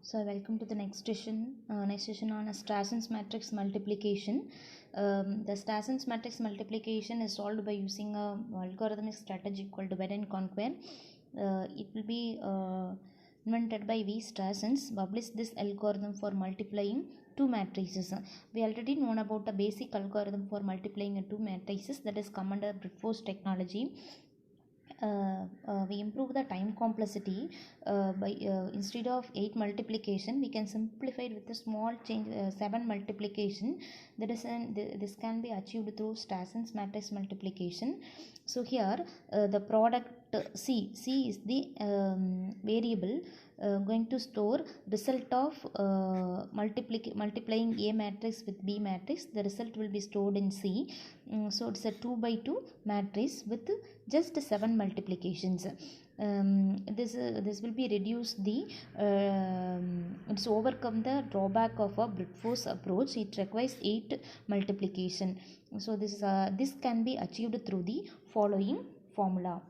So welcome to the next session on a Strasson's matrix multiplication. The Strasson's matrix multiplication is solved by using a algorithmic strategy called divide and conquer. It will be invented by V. Strassons. Published this algorithm for multiplying two matrices. We already known about the basic algorithm for multiplying two matrices, that is come under brute force technology. We improve the time complexity by instead of 8 multiplication we can simplify it with a small change, 7 multiplication. This can be achieved through Strasson's matrix multiplication. So here the product C is the variable going to store result of multiplying A matrix with B matrix. The result will be stored in C. So it's a 2 by 2 matrix with just 7 multiplications. This will be reduce the it's overcome the drawback of a brute force approach. It requires 8 multiplication. So this can be achieved through the following formula.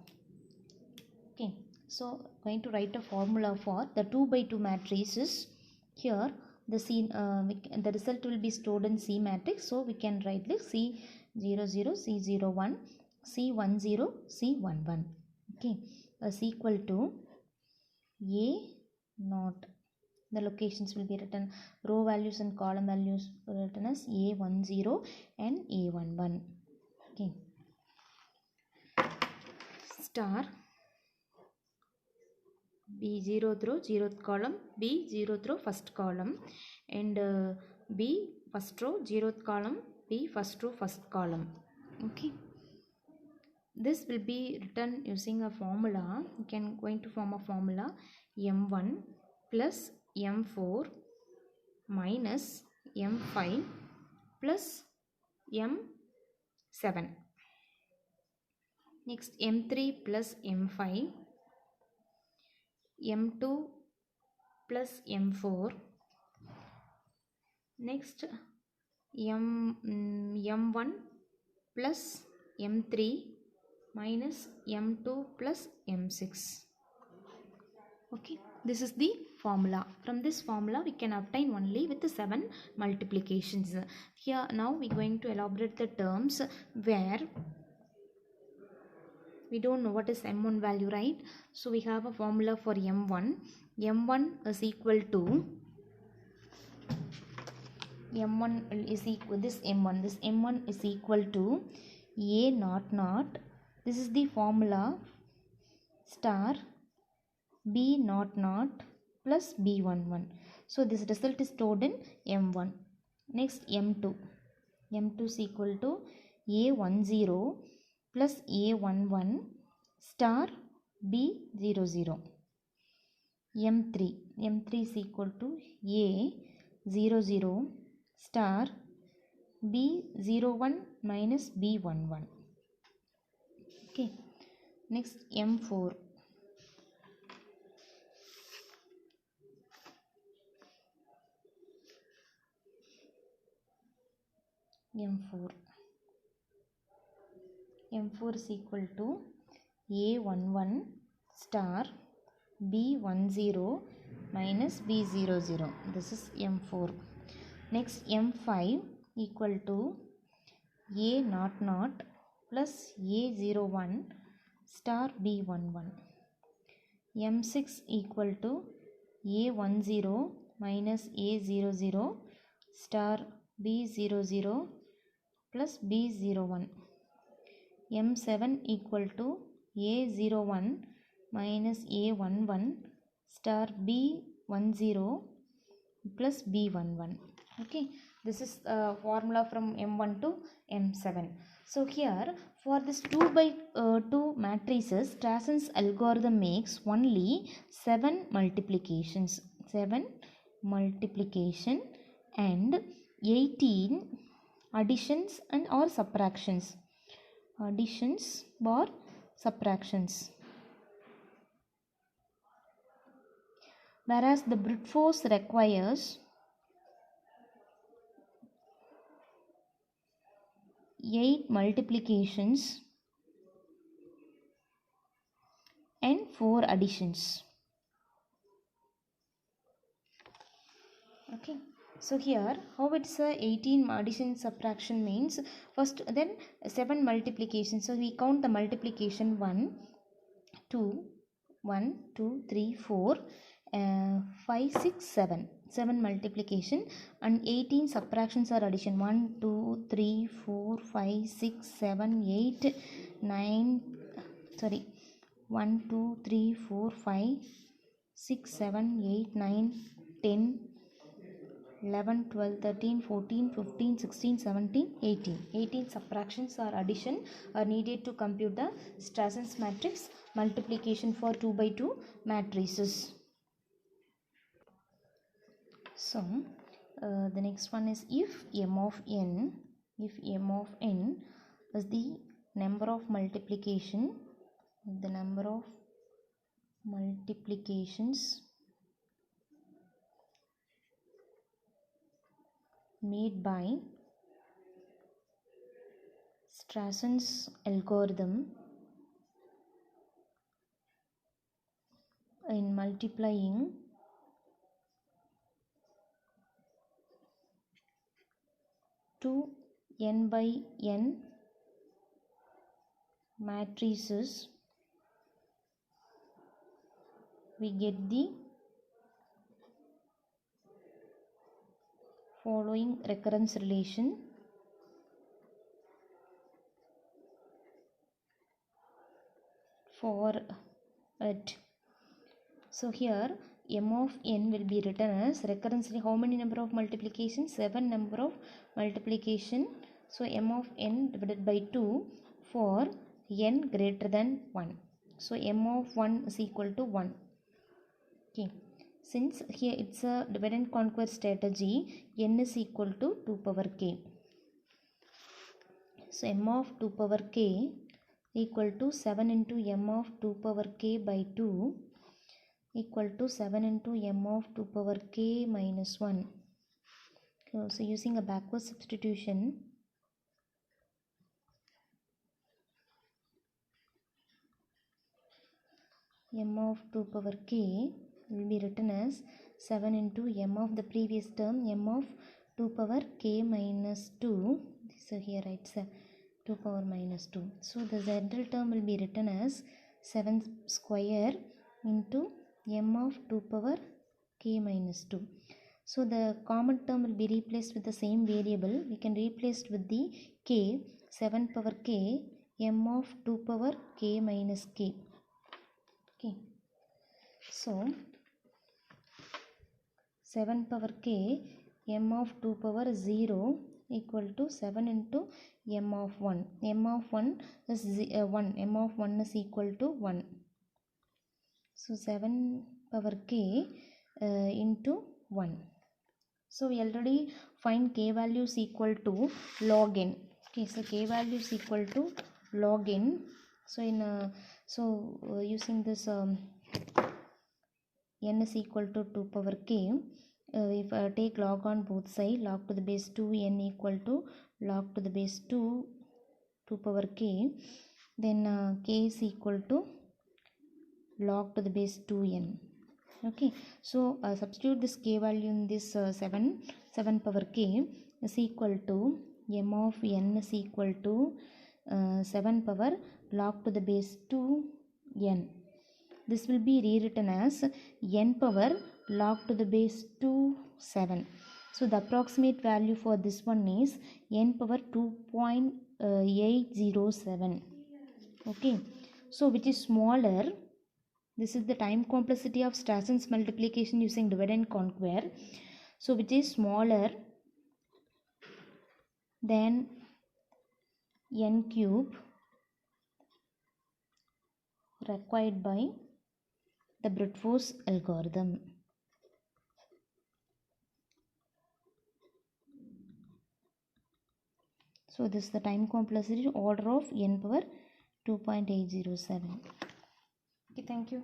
Okay, so going to write a formula for the 2 by 2 matrices. Here the result will be stored in C matrix, so we can write like C00, C01, C10, C11. Okay, is equal to A naught. The locations will be written, row values and column values written as A10 and A11. Okay, star B0 through 0th column, B0 through first column, and B first row 0th column, B first row first column. Okay, this will be written using a formula. You can going to form a formula M1 plus M4 minus M5 plus M7. Next M3 plus M5, M2 plus M4. Next M1 plus M3 minus M2 plus M6. Okay, this is the formula. From this formula we can obtain only with the 7 multiplications. Here now we are going to elaborate the terms where we don't know what is M1 value, right? So we have a formula for M1. M1 is equal to this M1 is equal to A naught. This is the formula star B naught plus B11. So this result is stored in M1. Next M2 is equal to A10 plus A11 star B00. M3 is equal to A00 star B01 minus B11. Okay, next M4. M4 is equal to A11 star B10 minus B00. This is M4. Next M5 equal to A naught plus A01 star B11. M6 equal to A10 minus A00 star B00 plus B01. M7 equal to A01 minus A11 star B10 plus B11. Okay, this is formula from M1 to M7. So here for this 2 by 2 matrices, Strasson's algorithm makes only 7 multiplications. 7 multiplication and 18 additions and or subtractions. Additions or subtractions. Whereas the brute force requires 8 multiplications and 4 additions. Okay, so here how it's a 18 addition subtraction means first then 7 multiplication. So we count the multiplication 1 2 1 2 3 4 5 6 7 7 multiplication, and 18 subtractions or addition 1 2 3 4 5 6 7 8 9 sorry 1 2 3 4 5 6 7 8 9 10 11 12 13 14 15 16 17 18. 18 subtractions or addition are needed to compute the Strasson's matrix multiplication for 2 by 2 matrices. So the next one is if m of n is the number of multiplications made by Strasson's algorithm in multiplying two n by n matrices, we get the following recurrence relation. For it, so here m of n will be written as recurrence. How many number of multiplication? 7 number of multiplication. So m of n divided by 2 for n greater than 1. So m of 1 is equal to 1. Okay, since here it's a divide and conquer strategy, n is equal to 2 power k. So m of 2 power k equal to 7 into m of 2 power k by 2 equal to 7 into m of 2 power k minus 1. So using a backward substitution, m of 2 power k will be written as 7 into m of the previous term, m of 2 power k minus 2. So here it's 2 power minus 2. So the general term will be written as 7 square into m of 2 power k minus 2. So the common term will be replaced with the same variable. We can replace with the k, 7 power k, m of 2 power k minus k. Okay. So 7 power k, m of 2 power 0 equal to 7 into m of 1. m of 1 is 1. m of 1 is equal to 1. So 7 power k into 1. So we already find k value is equal to log n. Okay, so k value is equal to log n. So using this n is equal to 2 power k. If I take log on both sides, log to the base 2 n equal to log to the base 2 power k, then k is equal to log to the base 2n. Okay, so substitute this k value in this 7 power k is equal to m of n is equal to 7 power log to the base 2 n. This will be rewritten as n power log to the base 2 7. So the approximate value for this one is n power 2.807. Okay, so which is smaller. This is the time complexity of Strasson's multiplication using divide and conquer. So which is smaller than n cube required by the brute force algorithm. So this is the time complexity order of n power 2.807. Okay, thank you.